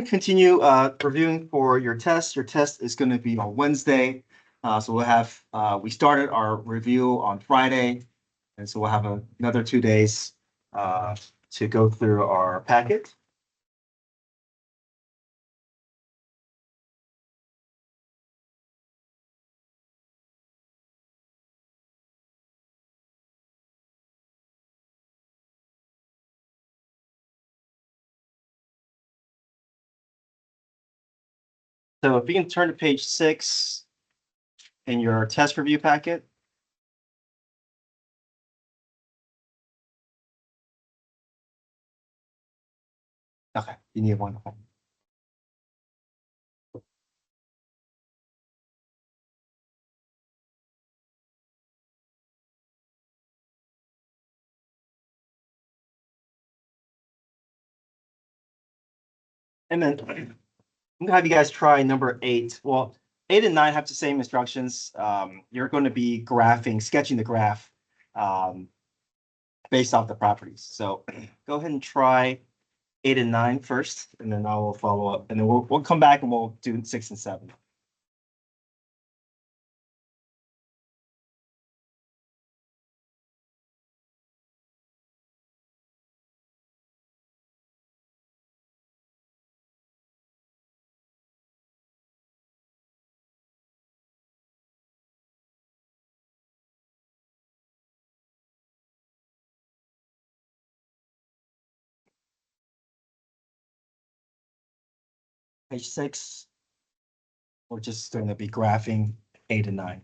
continue reviewing for your test. Your test is going to be on Wednesday. So we'll have we started our review on Friday, and so we'll have another 2 days to go through our packet. So if you can turn to page 6 in your test review packet. Okay, you need one. And then I'm gonna have you guys try number 8. Well, 8 and 9 have the same instructions. You're going to be sketching the graph um, based off the properties. So go ahead and try 8 and 9 first, and then I will follow up, and then we'll come back and we'll do 6 and 7. Page 6, we're just going to be graphing 8 and 9.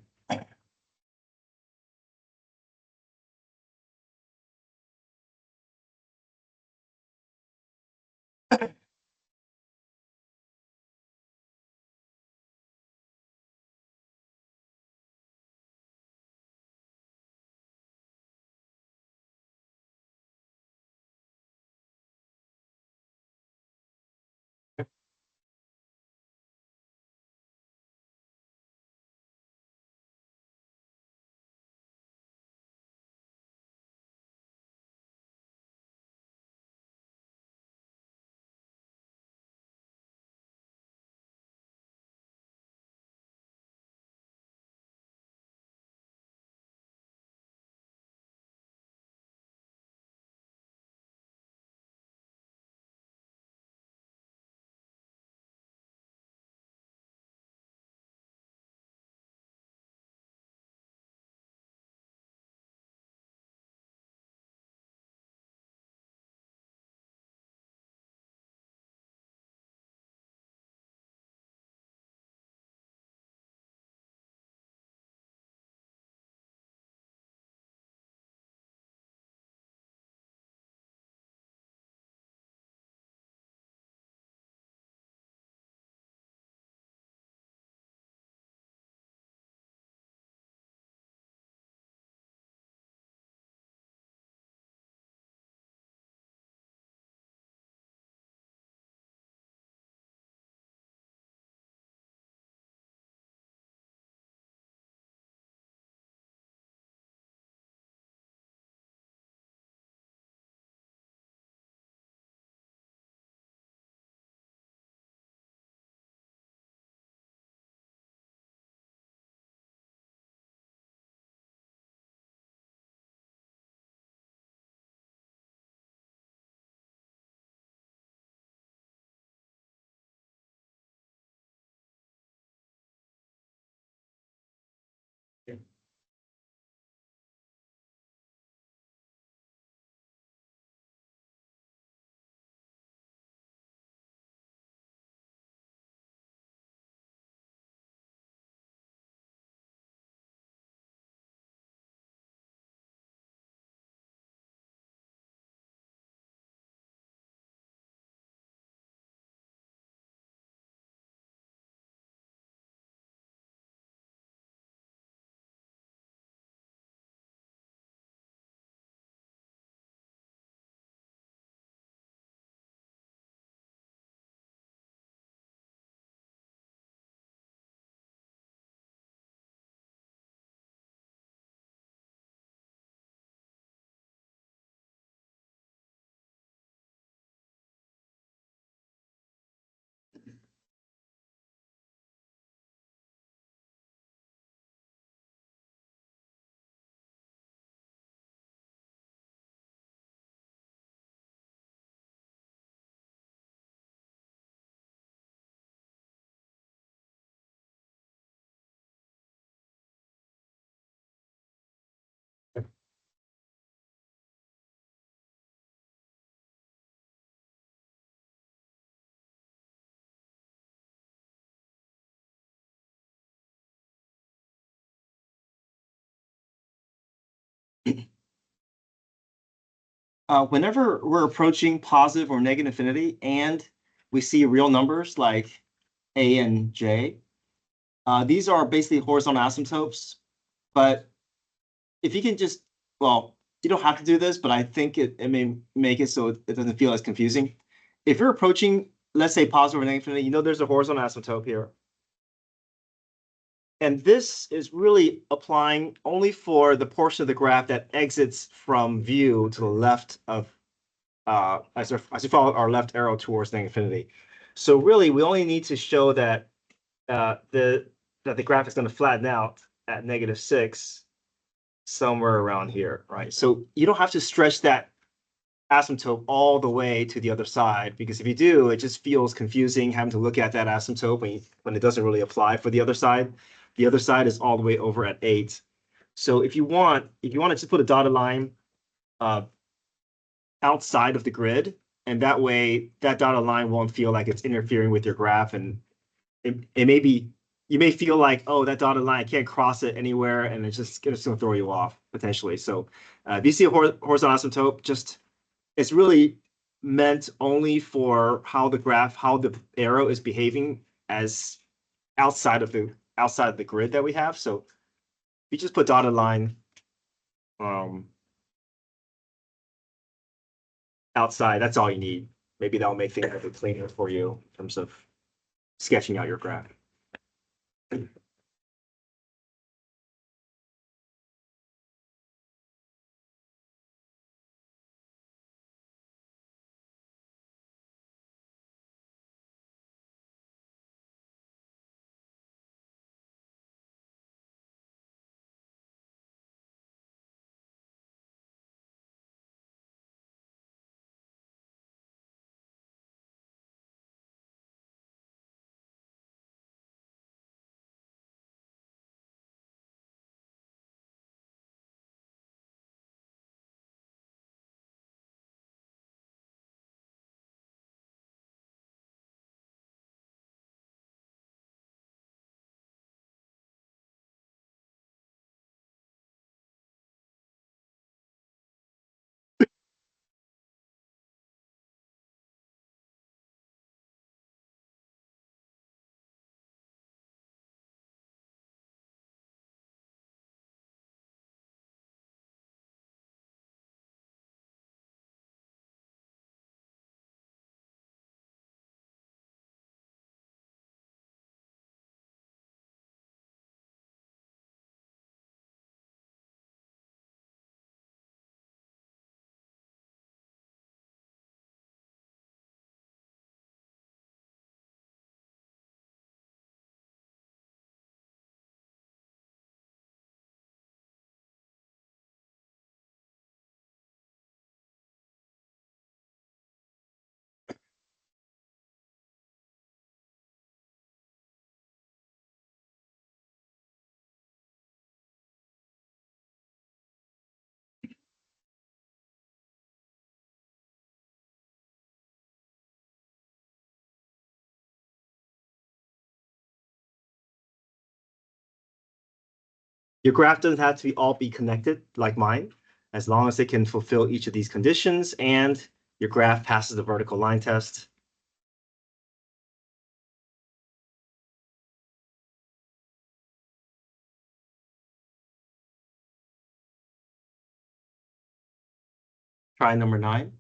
Whenever we're approaching positive or negative infinity and we see real numbers like A and J, these are basically horizontal asymptotes. But if you can just, well, you don't have to do this, but I think it may make it so it doesn't feel as confusing. If you're approaching, let's say, positive or negative infinity, you know there's a horizontal asymptote here. And this is really applying only for the portion of the graph that exits from view to the left of, as we follow our left arrow towards negative infinity. So really, we only need to show that the graph is going to flatten out at -6 somewhere around here, right? So you don't have to stretch that asymptote all the way to the other side, because if you do, it just feels confusing having to look at that asymptote when it doesn't really apply for the other side. The other side is all the way over at 8. So if you want to just put a dotted line uh, outside of the grid, and that way that dotted line won't feel like it's interfering with your graph, and it may be, you may feel like, oh, that dotted line, I can't cross it anywhere, and it's just going to throw you off potentially. So if you see a horizontal asymptote, just, it's really meant only for how the arrow is behaving as outside of the grid that we have. So we just put dotted line um, outside. That's all you need. Maybe that'll make things a bit cleaner for you in terms of sketching out your graph. Your graph doesn't have to all be connected like mine, as long as it can fulfill each of these conditions and your graph passes the vertical line test. Try number 9.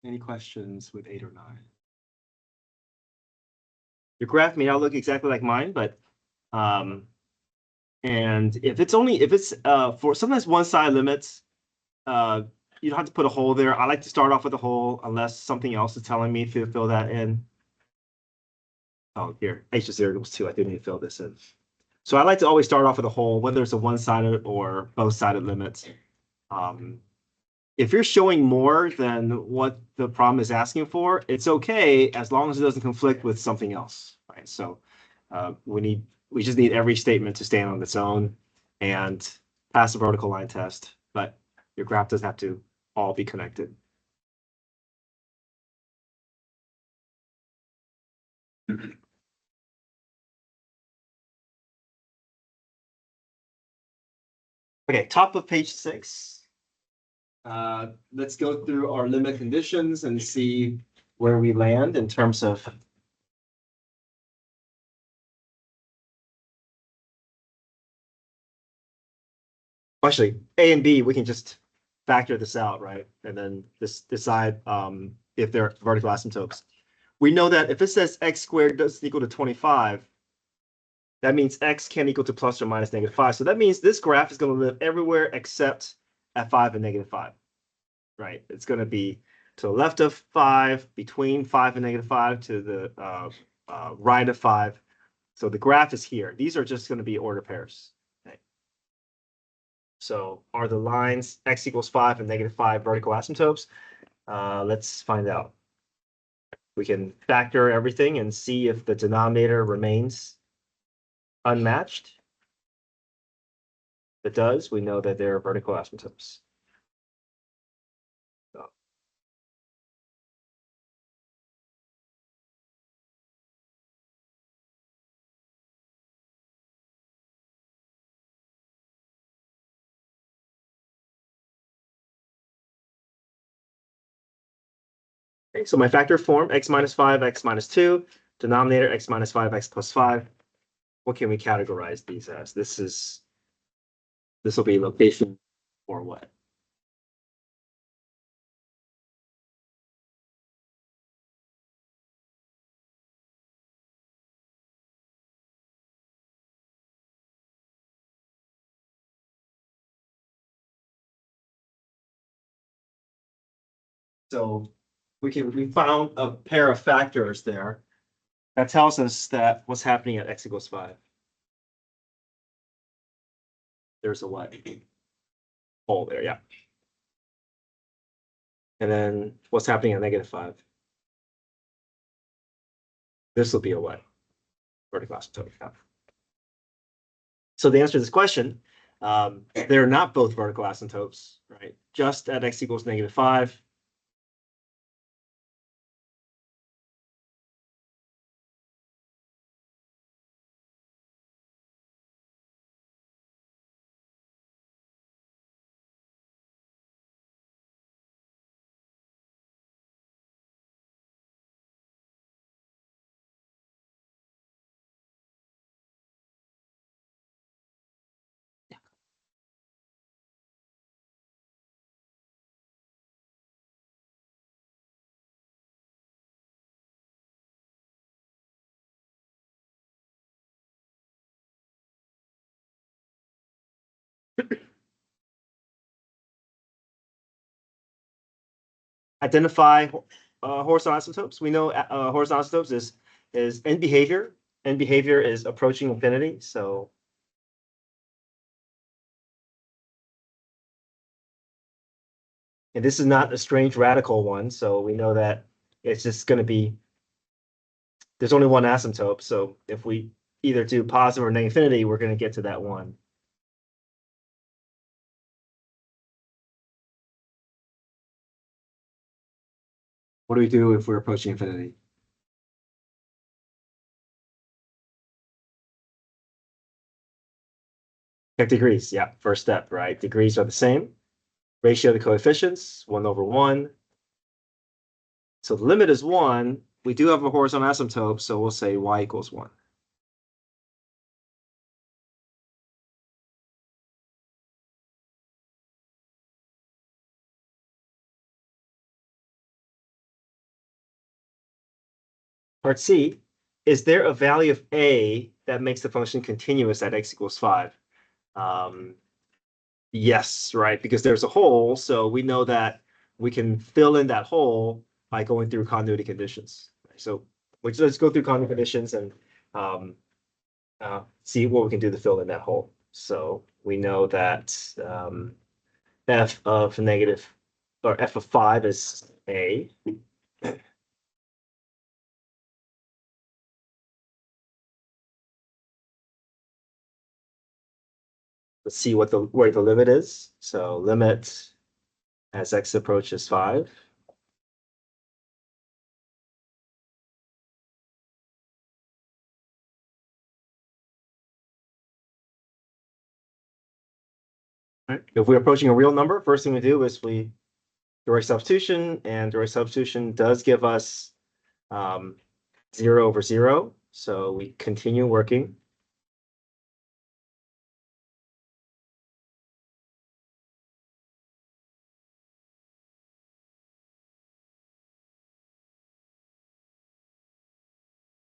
Any questions with 8 or 9? Your graph may not look exactly like mine, but and if it's for sometimes one side limits, you don't have to put a hole there. I like to start off with a hole unless something else is telling me to fill that in. Oh, here, h of 0 equals 2. I do need to fill this in. So I like to always start off with a hole, whether it's a one-sided or both-sided limits. If you're showing more than what the problem is asking for, it's okay as long as it doesn't conflict with something else, right? So we just need every statement to stand on its own and pass the vertical line test, but your graph doesn't have to all be connected. Okay, top of page 6. Let's go through our limit conditions and see where we land in terms of actually A and B. We can just factor this out, right? And then decide if they're vertical asymptotes. We know that if it says x squared doesn't equal to 25, that means x can equal to plus or minus -5. So that means this graph is going to live everywhere except at 5 and -5, right? It's going to be to the left of 5, between 5 and -5, to the right of 5. So the graph is here. These are just going to be order pairs. Okay. So are the lines x equals 5 and -5 vertical asymptotes? Let's find out. We can factor everything and see if the denominator remains unmatched. If it does, we know that they're vertical asymptotes. So, okay, so my factor form, x minus 5, x minus 2, denominator x minus 5, x plus 5. What can we categorize these as? This will be location or what? So we found a pair of factors there that tells us that what's happening at x equals 5. There's a what? Hole there, yeah. And then what's happening at -5? This will be a what? Vertical asymptote. Yeah. So the answer to this question, they're not both vertical asymptotes, right? Just at x equals -5. Identify horizontal asymptotes. We know horizontal asymptotes is in behavior. In behavior is approaching infinity. So and this is not a strange radical one. So we know that it's just going to be, there's only one asymptote. So if we either do positive or negative infinity, we're going to get to that one. What do we do if we're approaching infinity? Check degrees. Yeah, first step, right? Degrees are the same. Ratio of the coefficients, 1/1. So the limit is 1. We do have a horizontal asymptote, so we'll say y equals 1. Part C, is there a value of a that makes the function continuous at x equals 5? Yes, right, because there's a hole, so we know that we can fill in that hole by going through continuity conditions. So let's go through continuity conditions and see what we can do to fill in that hole. So we know that f of negative, or f of 5 is a. Let's see where the limit is. So limit as x approaches 5. Right. If we're approaching a real number, first thing we do is we direct substitution, and direct substitution does give us 0/0. So we continue working.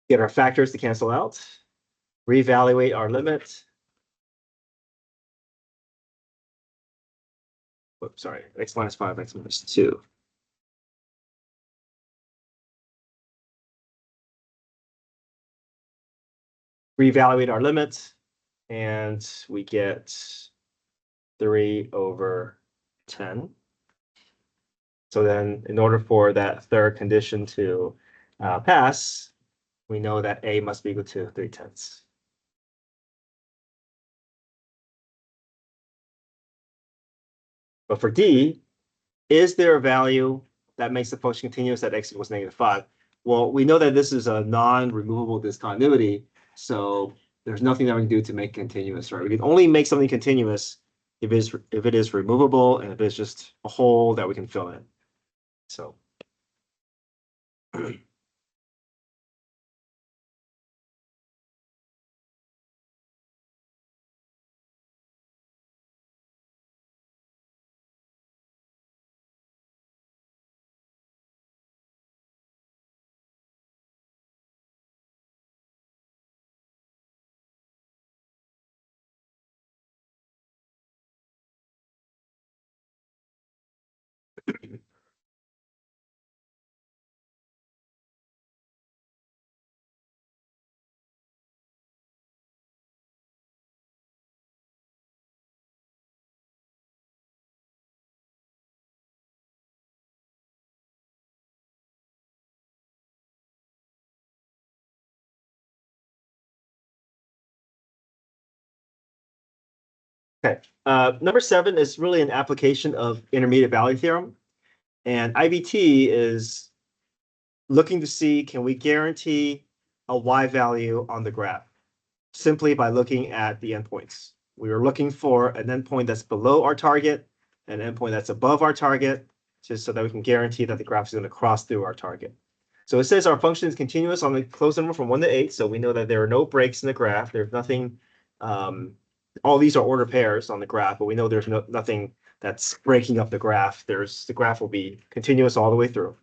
Get our factors to cancel out. Reevaluate our limit. Oops, sorry, x minus 5, x minus 2. Reevaluate our limit, and we get 3/10. So then in order for that third condition to pass, we know that a must be equal to 3/10. But for D, is there a value that makes the function continuous at x equals -5? Well, we know that this is a non-removable discontinuity, so there's nothing that we can do to make it continuous, right? We can only make something continuous if it is removable and if it's just a hole that we can fill in. So okay. Number 7 is really an application of intermediate value theorem. And IVT is looking to see, can we guarantee a y value on the graph simply by looking at the endpoints. We are looking for an endpoint that's below our target, an endpoint that's above our target, just so that we can guarantee that the graph is going to cross through our target. So it says our function is continuous on the closed interval from 1 to 8. So we know that there are no breaks in the graph. There's nothing, all these are order pairs on the graph, but we know there's nothing that's breaking up the graph. The graph will be continuous all the way through.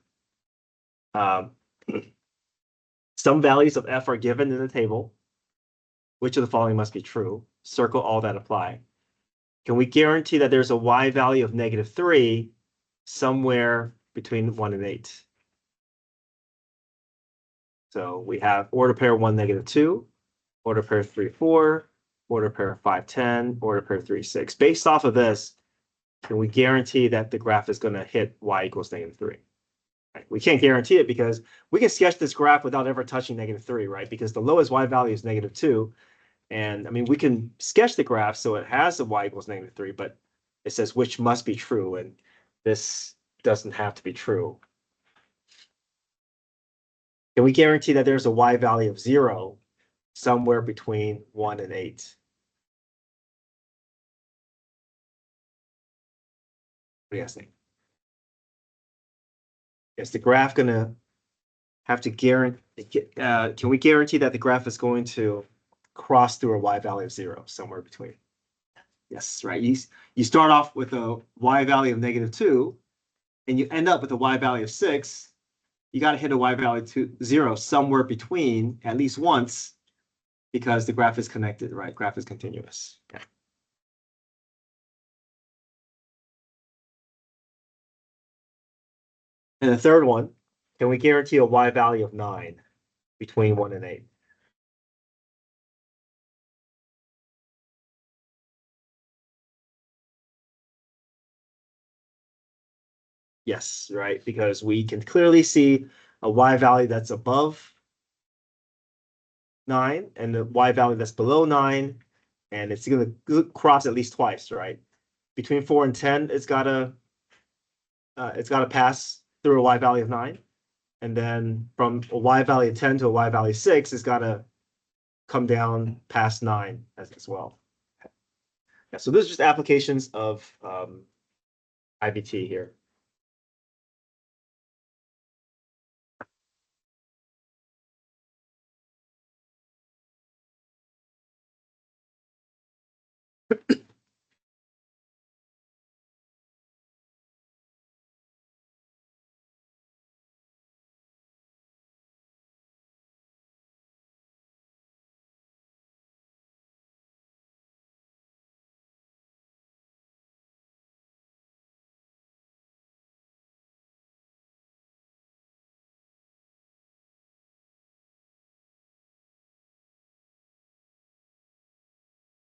Some values of f are given in the table. Which of the following must be true? Circle all that apply. Can we guarantee that there's a y value of -3 somewhere between 1 and 8. So we have order pair 1, -2, order pair 3, 4, order pair 5, 10, order pair 3, 6. Based off of this, can we guarantee that the graph is going to hit y equals -3? Right? We can't guarantee it because we can sketch this graph without ever touching -3, right? Because the lowest y value is -2. And I mean, we can sketch the graph so it has a y equals -3, but it says which must be true, and this doesn't have to be true. Can we guarantee that there's a y value of 0 somewhere between 1 and 8? What do you guys think? Is the graph going to have to guarantee, can we guarantee that the graph is going to cross through a y value of 0 somewhere between? Yes, right. You start off with a y value of -2, and you end up with a y value of 6. You got to hit a y value to 0 somewhere between at least once, because the graph is connected, right? Graph is continuous. Okay. And the third one, can we guarantee a y value of 9 between 1 and 8? Yes, right, because we can clearly see a y value that's above 9 and the y value that's below 9, and it's going to cross at least twice, right? Between 4 and 10, it's got to pass through a y value of 9, and then from a y value of 10 to a y value of 6, it's got to come down past 9 as well. Yeah, so those are just applications of IVT here.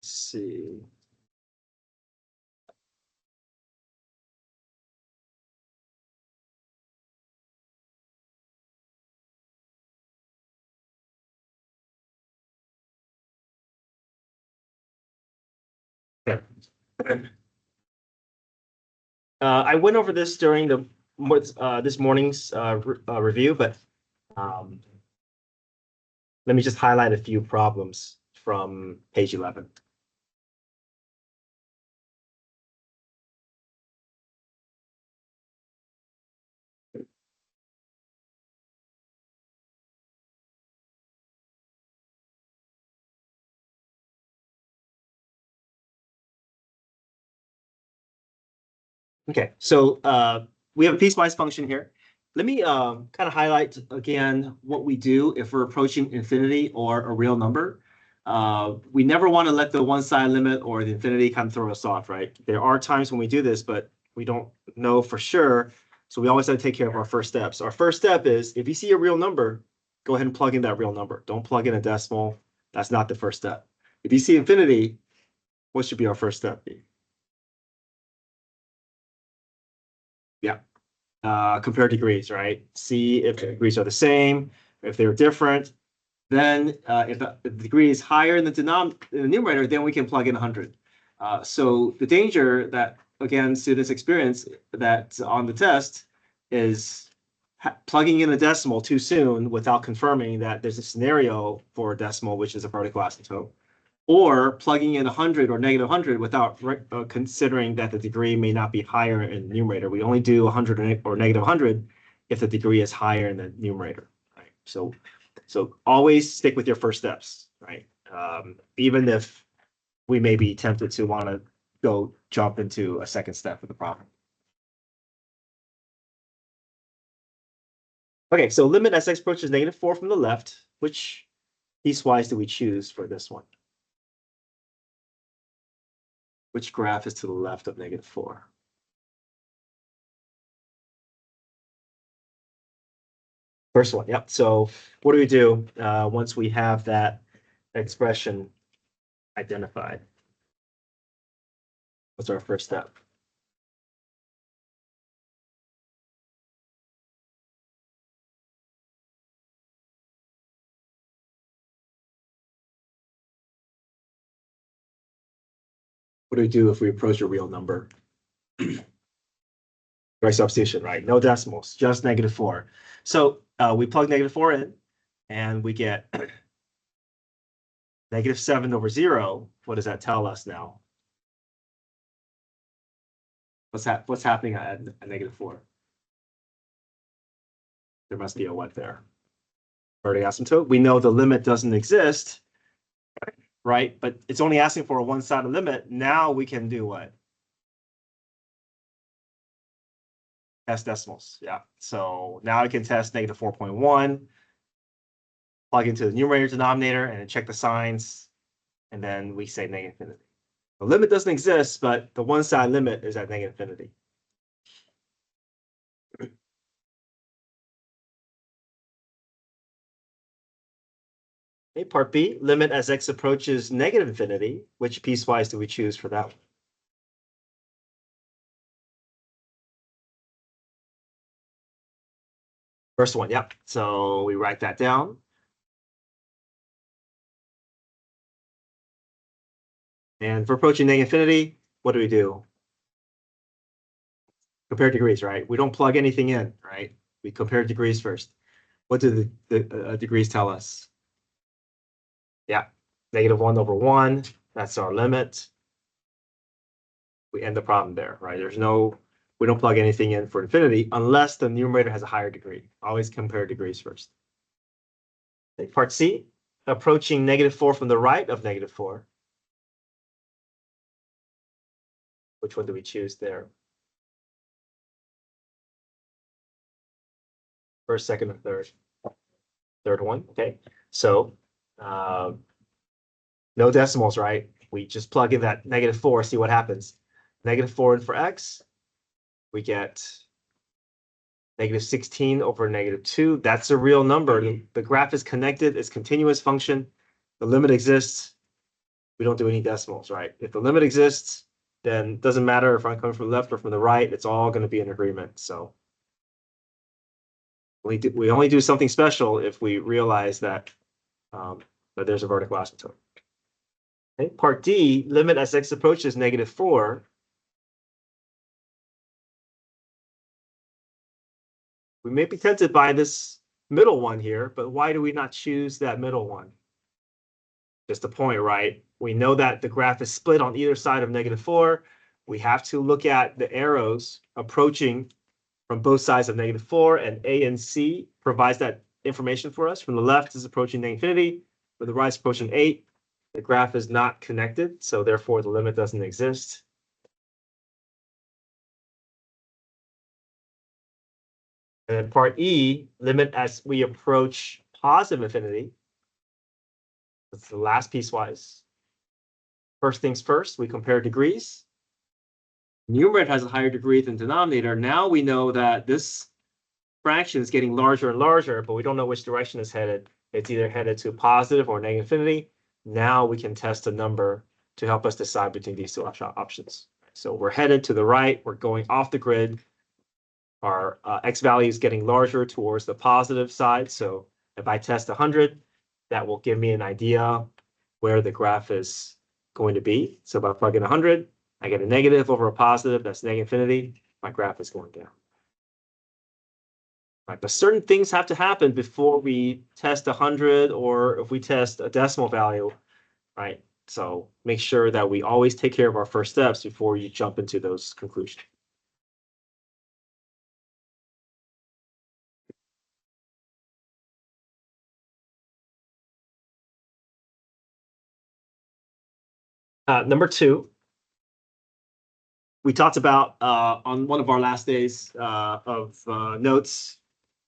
Let's see. Okay. I went over this during the this morning's review, but um, let me just highlight a few problems from page 11. Okay, so we have a piecewise function here. Let me kind of highlight again what we do if we're approaching infinity or a real number. We never want to let the one-side limit or the infinity kind of throw us off, right? There are times when we do this, but we don't know for sure. So we always have to take care of our first steps. Our first step is if you see a real number, go ahead and plug in that real number. Don't plug in a decimal. That's not the first step. If you see infinity, what should be our first step be? Yeah. Compare degrees, right? See if the degrees are the same. If they're different, then if the degree is higher in the numerator, then we can plug in 100. So the danger that, again, students experience that on the test is plugging in a decimal too soon without confirming that there's a scenario for a decimal, which is a vertical asymptote, or plugging in 100 or -100 without considering that the degree may not be higher in the numerator. We only do 100 or -100 if the degree is higher in the numerator, right? So always stick with your first steps, right? Even if we may be tempted to want to go jump into a second step of the problem. Okay, so limit as x approaches -4 from the left. Which piecewise do we choose for this one? Which graph is to the left of -4? First one, yep. So what do we do once we have that expression identified? What's our first step? What do we do if we approach a real number? Right substitution, right? No decimals, just -4. So we plug -4 in, and we get -7/0. What does that tell us now? What's happening at -4? There must be a what there? Vertic asymptote. We know the limit doesn't exist, right? But it's only asking for a one-sided limit. Now we can do what? Test decimals. Yeah. So now I can test -4.1, plug into the numerator denominator, and then check the signs, and then we say -infinity. The limit doesn't exist, but the one-side limit is at -infinity. Okay, part B, limit as x approaches -infinity. Which piecewise do we choose for that one? First one, yep. So we write that down. And for approaching -infinity, what do we do? Compare degrees, right? We don't plug anything in, right? We compare degrees first. What do the degrees tell us? Yeah, -1/1. That's our limit. We end the problem there, right? We don't plug anything in for infinity unless the numerator has a higher degree. Always compare degrees first. Okay, part C, approaching -4 from the right of -4. Which one do we choose there? First, second, or third? Third one, okay. So no decimals, right? We just plug in that -4, see what happens. -4 in for x, we get -16/-2. That's a real number. The graph is connected, it's continuous function. The limit exists. We don't do any decimals, right? If the limit exists, then it doesn't matter if I'm coming from the left or from the right, it's all going to be in agreement. So we only do something special if we realize that there's a vertical asymptote. Okay, part D, limit as x approaches -4. We may be tempted by this middle one here, but why do we not choose that middle one? Just a point, right? We know that the graph is split on either side of -4. We have to look at the arrows approaching from both sides of -4, and A and C provides that information for us. From the left is approaching -infinity, from the right is approaching 8. The graph is not connected, so therefore the limit doesn't exist. And then part E, limit as we approach positive infinity. That's the last piecewise. First things first, we compare degrees. Numerator has a higher degree than denominator. Now we know that this fraction is getting larger and larger, but we don't know which direction it's headed. It's either headed to positive or -infinity. Now we can test a number to help us decide between these two options. So we're headed to the right. We're going off the grid. Our x value is getting larger towards the positive side. So if I test 100, that will give me an idea where the graph is going to be. So if I plug in 100, I get a negative over a positive. That's -infinity. My graph is going down. Right, but certain things have to happen before we test 100, or if we test a decimal value, right? So make sure that we always take care of our first steps before you jump into those conclusions. Number 2, we talked about on one of our last days of notes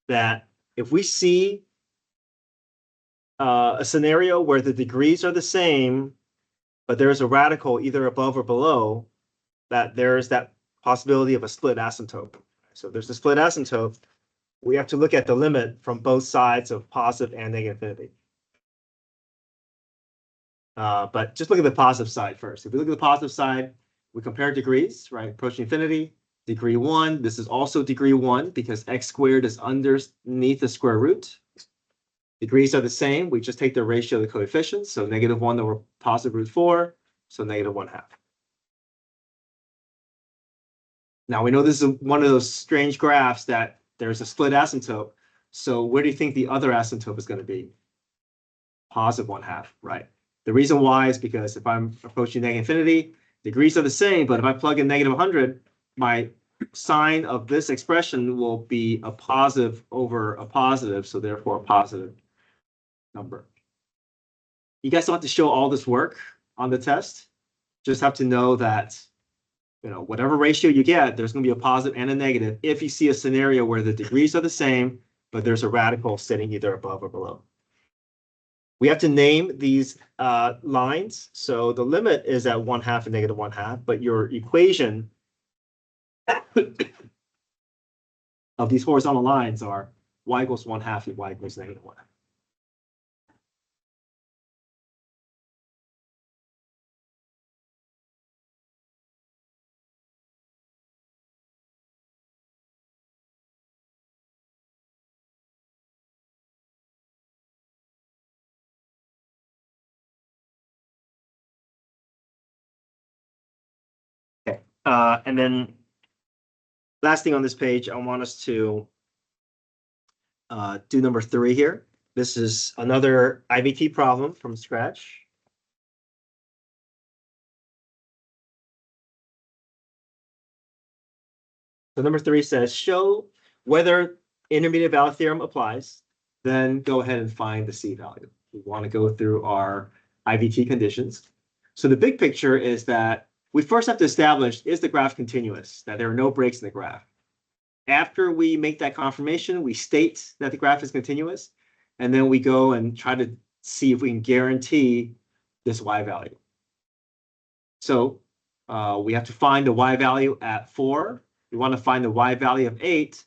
that if we see a scenario where the degrees are the same, but there's a radical either above or below, that there's that possibility of a split asymptote. So there's a split asymptote. we have to look at the limit from both sides of positive and negative infinity. But just look at the positive side first. If we look at the positive side, we compare degrees, right? Approaching infinity, degree 1. This is also degree 1 because x squared is underneath the square root. Degrees are the same. We just take the ratio of the coefficients. So -1 over positive root 4, so -1/2. Now we know this is one of those strange graphs that there's a split asymptote. So where do you think the other asymptote is going to be? Positive 1/2, right? The reason why is because if I'm approaching negative infinity, degrees are the same, but if I plug in -100, my sign of this expression will be a positive over a positive, so therefore a positive number. You guys don't have to show all this work on the test. Just have to know that, whatever ratio you get, there's going to be a positive and a negative if you see a scenario where the degrees are the same, but there's a radical sitting either above or below. We have to name these lines. So the limit is at 1/2 and -1/2, but your equation of these horizontal lines are y equals 1/2 and y equals -1/2. Okay, and then last thing on this page, I want us to do number 3 here. This is another IVT problem from scratch. So number 3 says, show whether intermediate value theorem applies, then go ahead and find the C value. We want to go through our IVT conditions. So the big picture is that we first have to establish, is the graph continuous, that there are no breaks in the graph. After we make that confirmation, we state that the graph is continuous, and then we go and try to see if we can guarantee this y value. So we have to find the y value at 4. We want to find the y value of 8.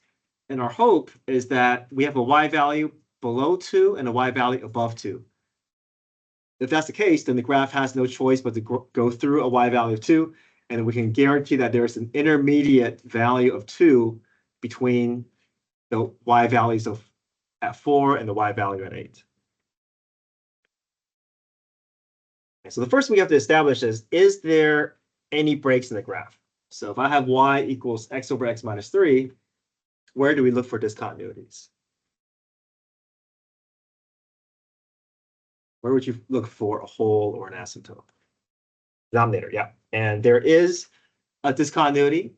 And our hope is that we have a y value below 2 and a y value above 2. If that's the case, then the graph has no choice but to go through a y value of 2, and we can guarantee that there's an intermediate value of 2 between the y values of at 4 and the y value at 8. So the first thing we have to establish is there any breaks in the graph? So if I have y equals x over x minus 3, where do we look for discontinuities? Where would you look for a hole or an asymptote? Denominator, yeah. And there is a discontinuity.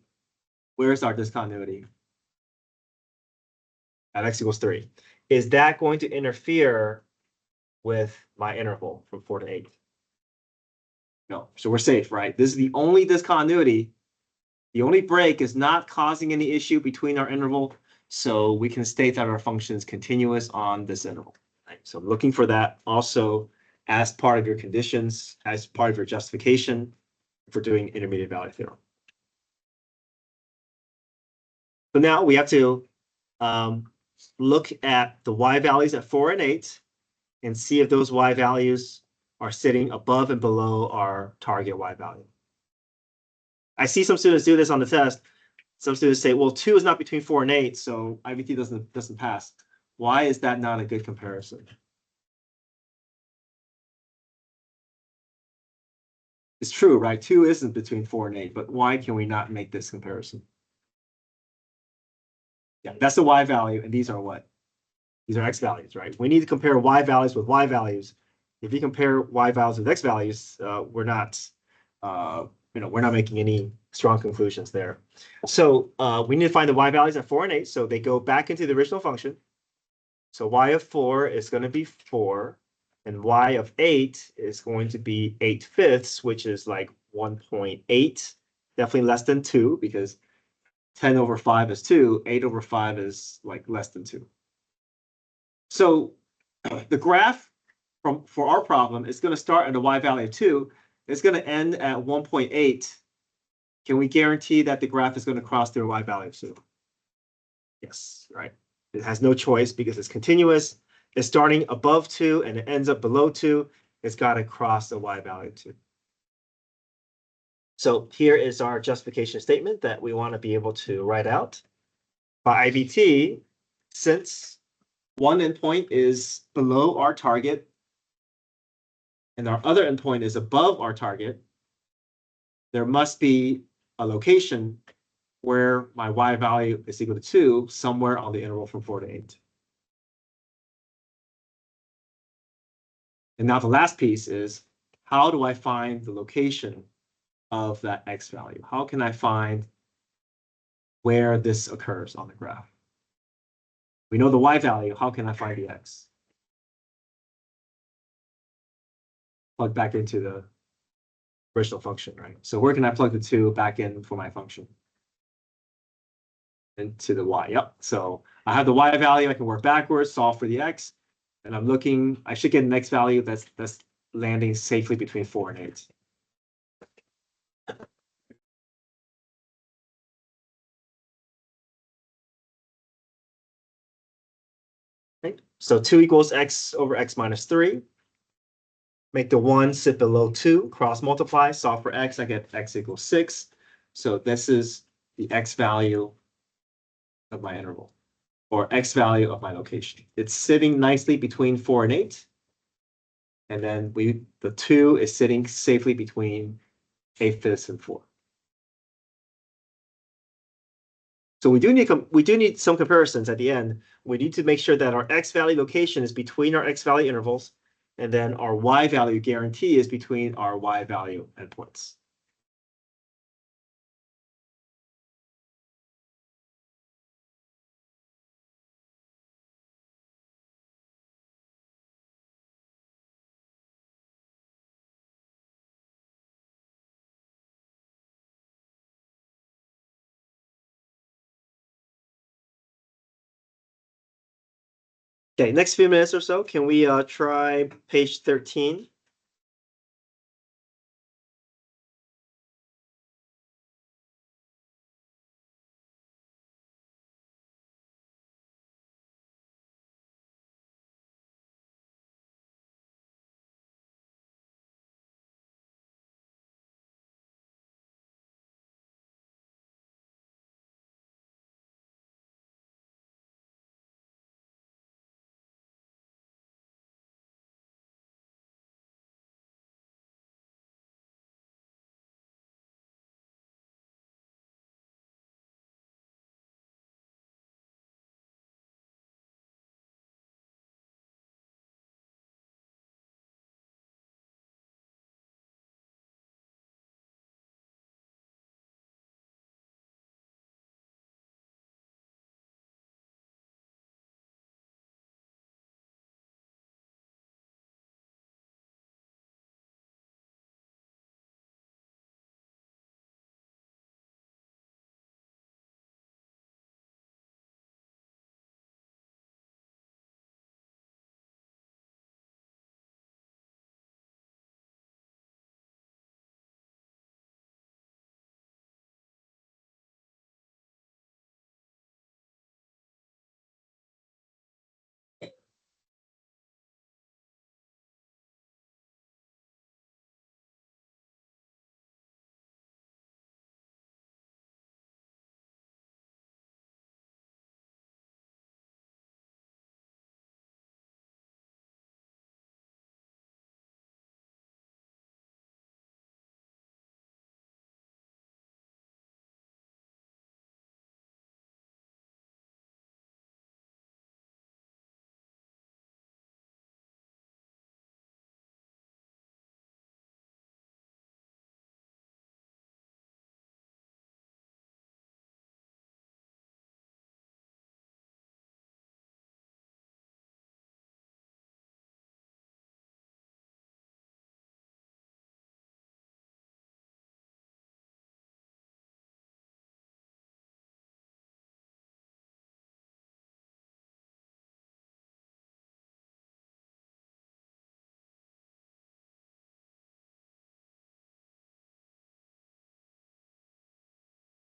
Where's our discontinuity? At x equals 3. Is that going to interfere with my interval from 4 to 8? No. So we're safe, right? This is the only discontinuity. The only break is not causing any issue between our interval. So we can state that our function is continuous on this interval. Right? So I'm looking for that also as part of your conditions, as part of your justification for doing intermediate value theorem. So now we have to look at the y values at 4 and 8 and see if those y values are sitting above and below our target y value. I see some students do this on the test. Some students say, well, 2 is not between 4 and 8, so IVT doesn't pass. Why is that not a good comparison? It's true, right? 2 isn't between 4 and 8, but why can we not make this comparison? Yeah, that's the y value, and these are what? These are x values, right? We need to compare y values with y values. If you compare y values with x values, we're not making any strong conclusions there. So we need to find the y values at 4 and 8, so they go back into the original function. So y of 4 is going to be 4, and y of 8 is going to be 8/5, which is like 1.8, definitely less than 2, because 10 over 5 is 2, 8 over 5 is like less than 2. So the graph for our problem is going to start at a y value of 2. It's going to end at 1.8. Can we guarantee that the graph is going to cross through a y value of 2? Yes, right. It has no choice because it's continuous. It's starting above 2 and it ends up below 2. It's got to cross the y value 2. So here is our justification statement that we want to be able to write out. By IVT, since one endpoint is below our target and our other endpoint is above our target, there must be a location where my y value is equal to 2 somewhere on the interval from 4 to 8. And now the last piece is, how do I find the location of that x value? How can I find where this occurs on the graph? We know the y value. How can I find the x? Plug back into the original function, right? So where can I plug the 2 back in for my function? Into the y. Yep. So I have the y value. I can work backwards, solve for the x, and I'm looking. I should get an x value that's landing safely between 4 and 8. Okay. So 2 equals x over x minus 3. Make the 1 sit below 2, cross multiply, solve for x, I get x equals 6. So this is the x value of my interval, or x value of my location. It's sitting nicely between 4 and 8. And then the 2 is sitting safely between 8/5 and 4. So we do need some comparisons at the end. We need to make sure that our x value location is between our x value intervals, and then our y value guarantee is between our y value endpoints. Okay, next few minutes or so, can we try page 13?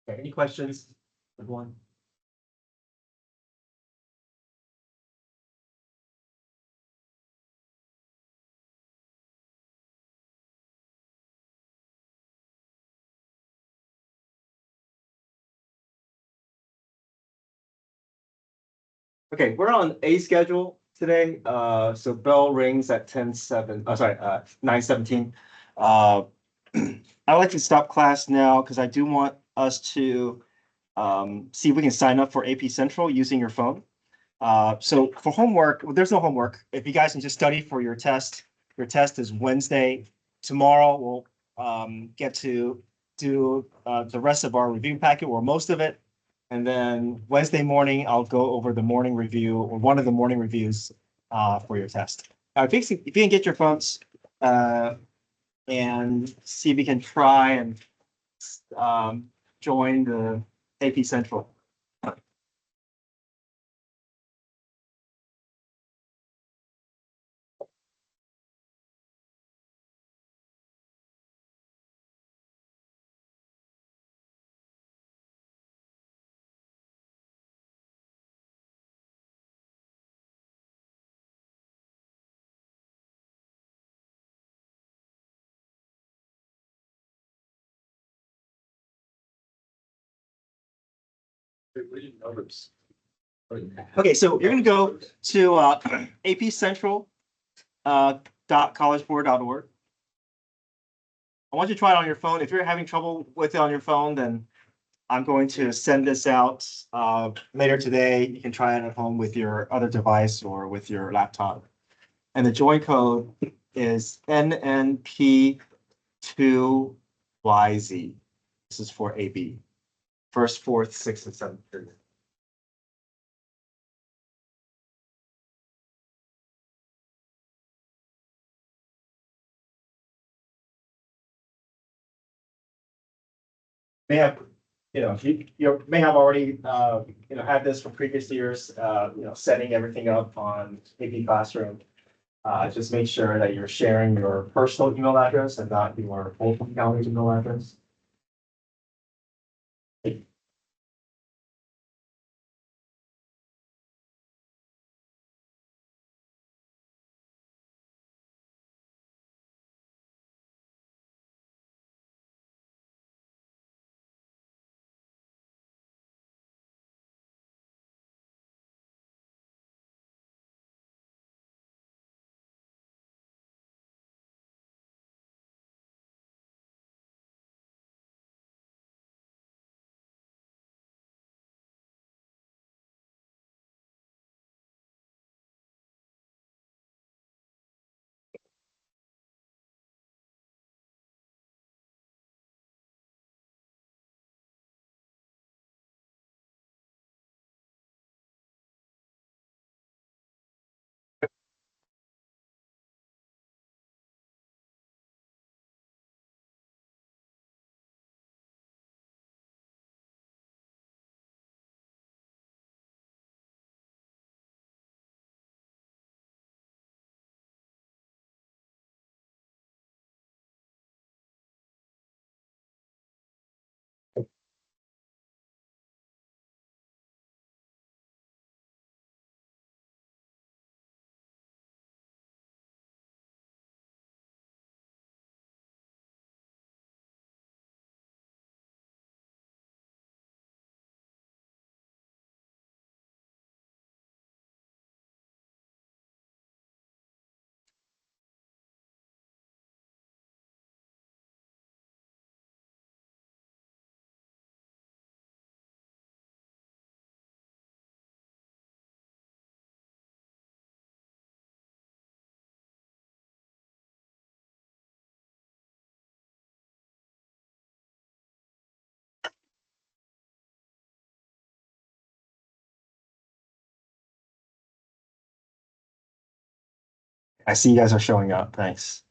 Okay, any questions, everyone? Okay, we're on A schedule today. So bell rings at 10:07. Oh, sorry, 9:17. Uh, I like to stop class now because I do want us to see if we can sign up for AP Central using your phone. So for homework, well, there's no homework. If you guys can just study for your test is Wednesday. Tomorrow we'll get to do the rest of our review packet or most of it. And then Wednesday morning, I'll go over the morning review or one of the morning reviews for your test. If you can get your phones uh, and see if you can try and join the AP Central. Okay, so you're gonna go to apcentral .collegeboard.org. I want you to try it on your phone. If you're having trouble with it on your phone, then I'm going to send this out later today. You can try it at home with your other device or with your laptop. And the join code is NNP2YZ. This is for AB, first, fourth, sixth, and seventh period. May have, you may have already, had this from previous years, setting everything up on AP Classroom. Just make sure that you're sharing your personal email address and not your Open Calendar email address. I see you guys are showing up. Thanks.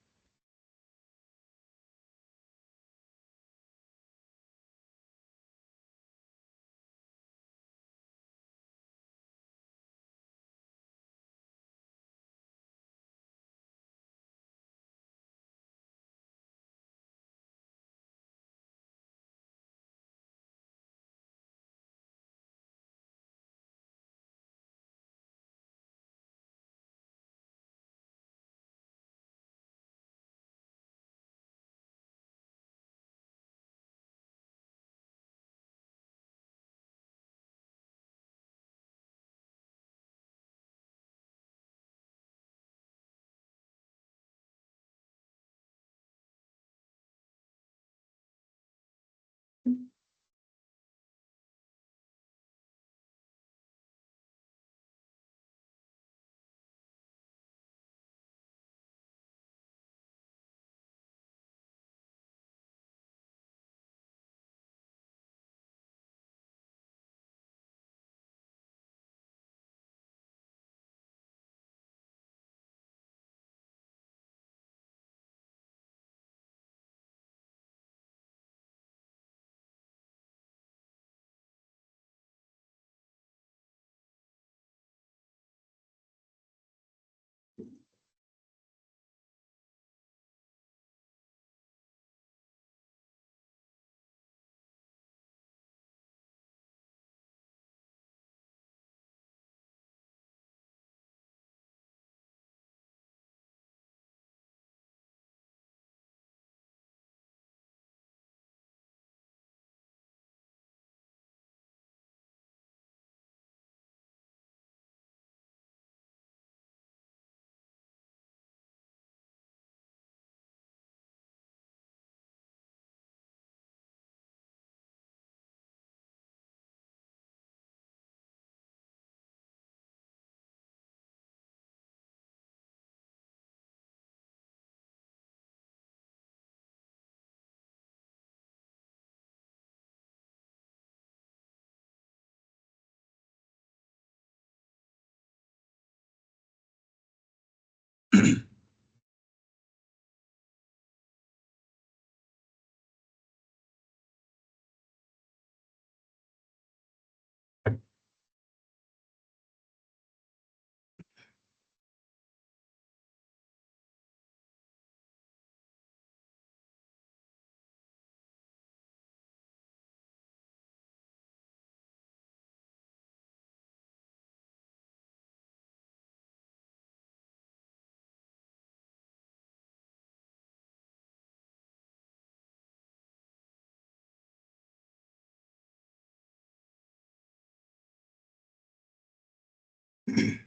And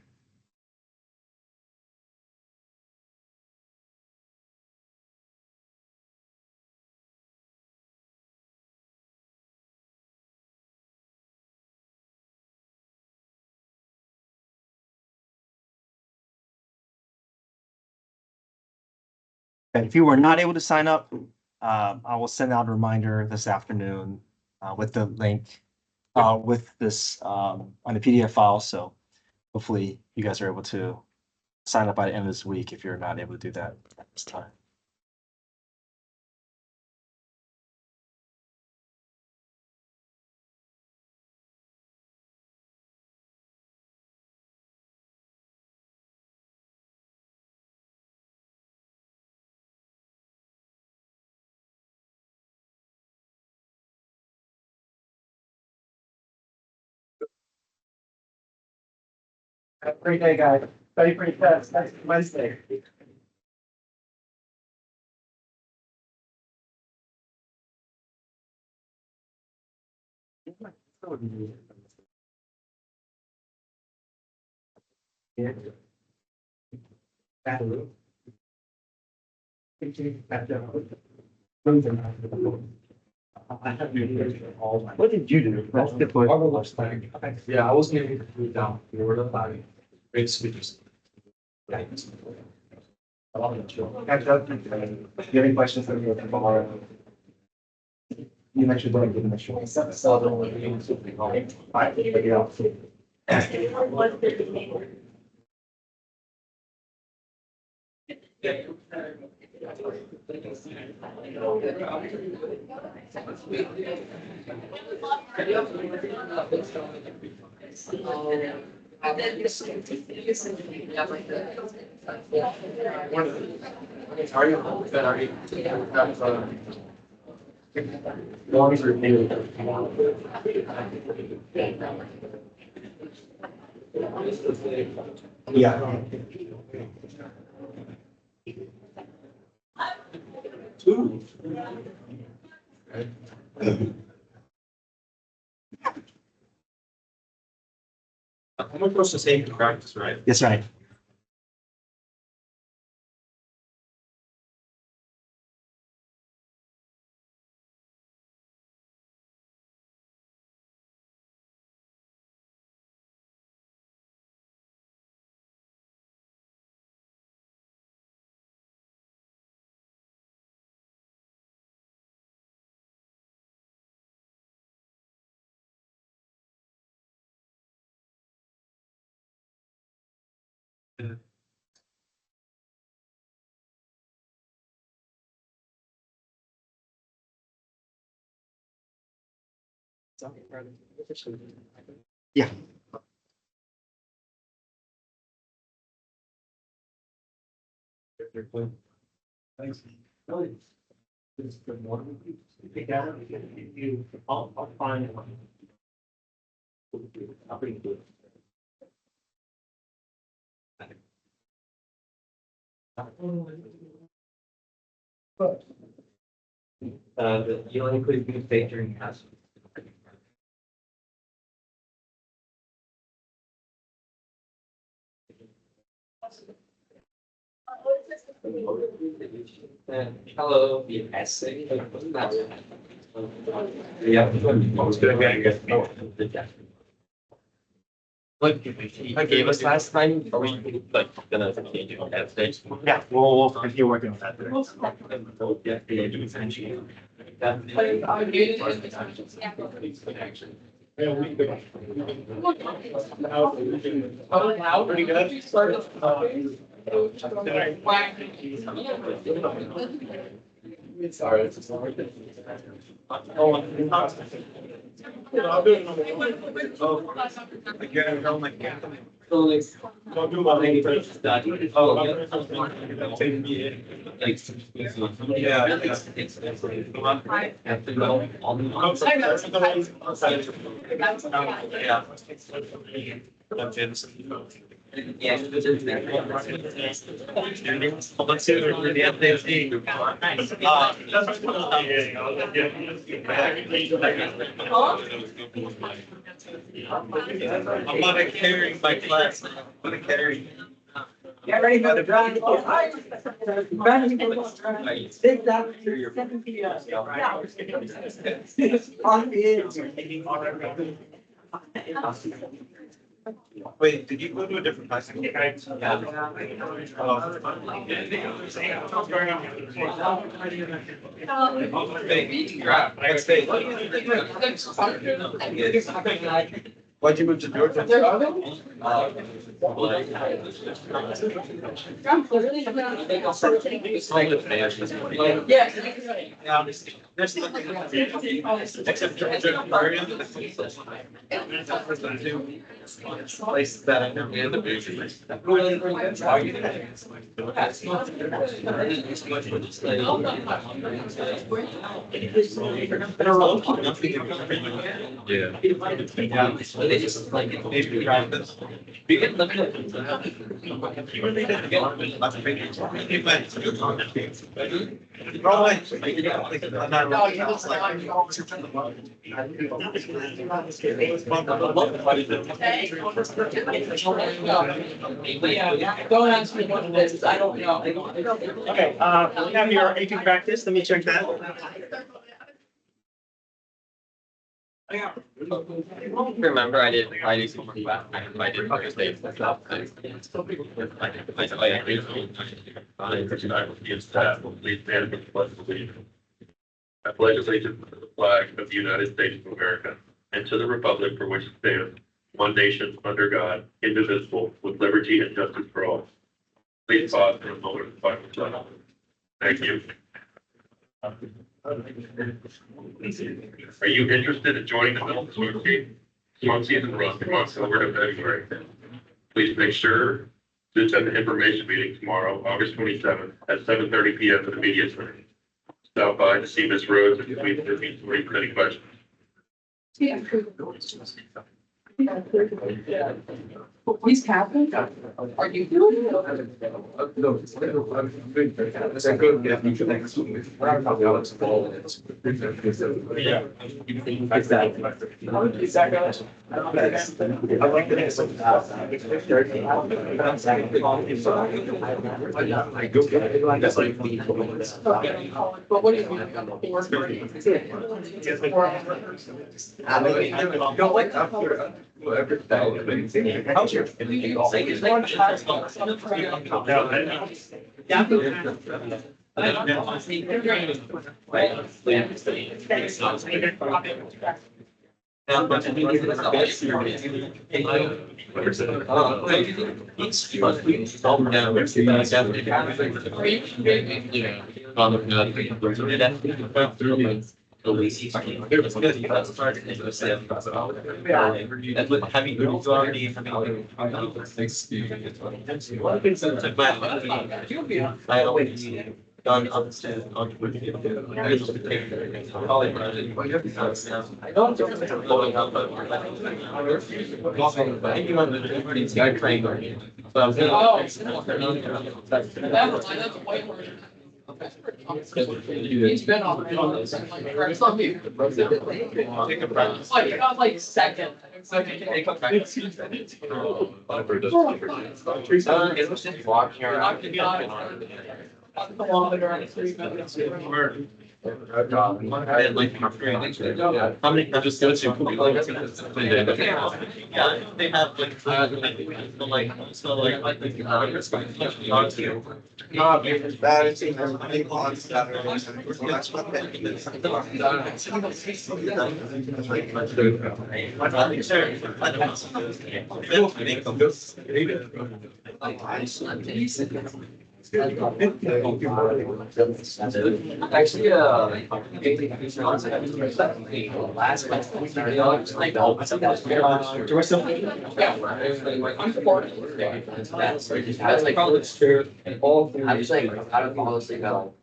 if you were not able to sign up, I will send out a reminder this afternoon with the link with this on the PDF file. So hopefully you guys are able to sign up by the end of this week if you're not able to do that at this time. Have a great day, guys. Study for your test next Wednesday. What did you do? That's the question. Yeah, I wasn't able to move down Florida by basically just. Catch up. If you have any questions, let me know tomorrow. You mentioned don't give them a short. Yeah. Two. I'm across the same practice, right? That's right. Yeah. Thanks. It's good morning. I'll find. I'll bring it. You only could be fake during class. Hello, the essay. Yeah. It's good. Like I gave us last time, are we like gonna change it that day? Yeah, we'll continue working on that. Pretty good. Sorry, it's just. Again, I'm like. Don't do my lady first study. Oh, yeah. Yeah. Have to go on yeah. I'm gonna carry my class. I'm gonna carry. Get ready for the drive. Take that. Wait, did you go to a different high school? Why'd you move to Georgia? Except Georgia. Places that I know in the Yeah. They just like maybe drive this. We can look at it. You really didn't get lots of pictures. You went to do content. Don't ask me what it is, I don't know. Okay, we have your AP practice. Let me check that. Remember, I did some work back. I did Thursday. I pledge allegiance to the flag of the United States of America and to the republic for which it stands, one nation, under God, indivisible, with liberty and justice for all. Please pause for a moment of silence. Thank you. Are you interested in joining the Middle Swim season run from October to February? Please make sure to attend the information meeting tomorrow, August 27th at 7:30 p.m. at the media center. Stop by to see Ms. Rhodes and please read any questions. Please happen. Are you doing But what do you Done up to on He's been on it. It's not me. Like, I'm like second. walking around. Kilometer and 3 minutes. How many can just go to? Yeah, they have like, so like Actually, last month, that's like probably true. I was like, I don't fall asleep at all.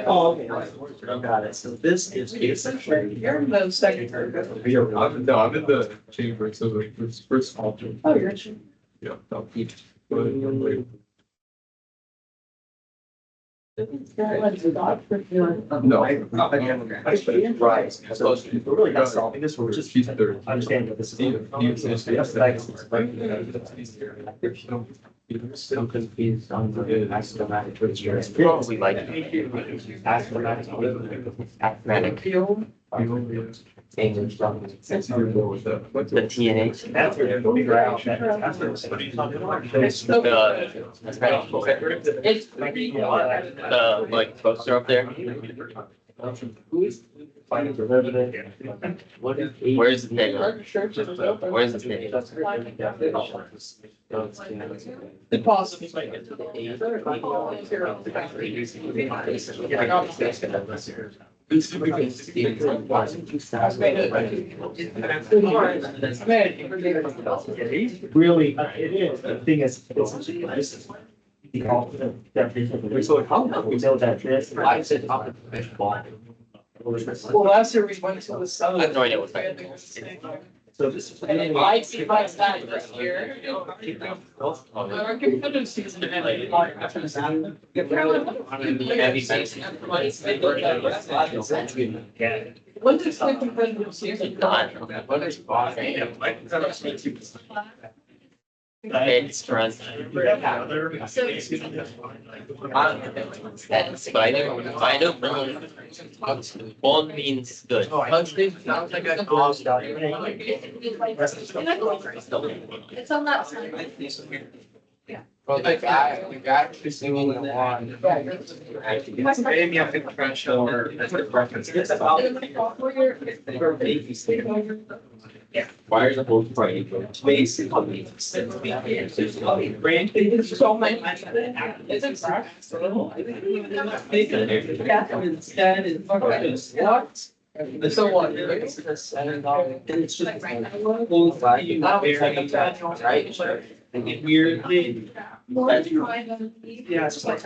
Oh, okay. Got it. So this is essentially. You're in the second. No, I'm in the chamber, so the first altar. Oh, you're in. Yeah. But No. Right. So we're really not solving this, we're just She's third. understanding what this is. I'm confused on the axiomatic picture. Probably like axiomatic, arithmetic, English, It's either go with that. the TNH. That's where you're figure out that. That's where it's- The like poster up there. Find derivative. What is eight? Where's the thing? Where's the thing? Really, it is, the thing is, it's the ultimate definition. So how we know that this. I said top of ball. Well, last year we went to the south. I have no idea what that is. So this is. I see my side this year. Our competitive season ended. When does the competitive season? It's trans. But I know bond means good. It's on that side. Well, the guy who's singing the one. Maybe I think French or reference. Why are the whole party? Basically. It's so many. It's a crack. Instead, it's what? So what? It's just it's just. Right? Weirdly. Yeah, it's like.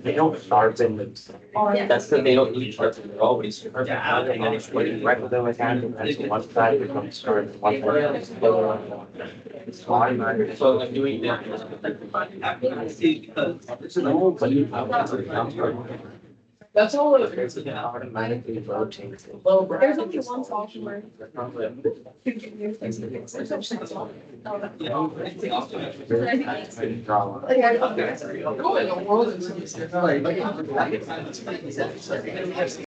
They don't starve in the. That's because they don't eat stuff, they're always. Right with them attacking, that's one side becomes starved, one side becomes the other one. It's fine. So I'm doing that. That's all it is. Automatically rotates. There's only one software. Go in the world.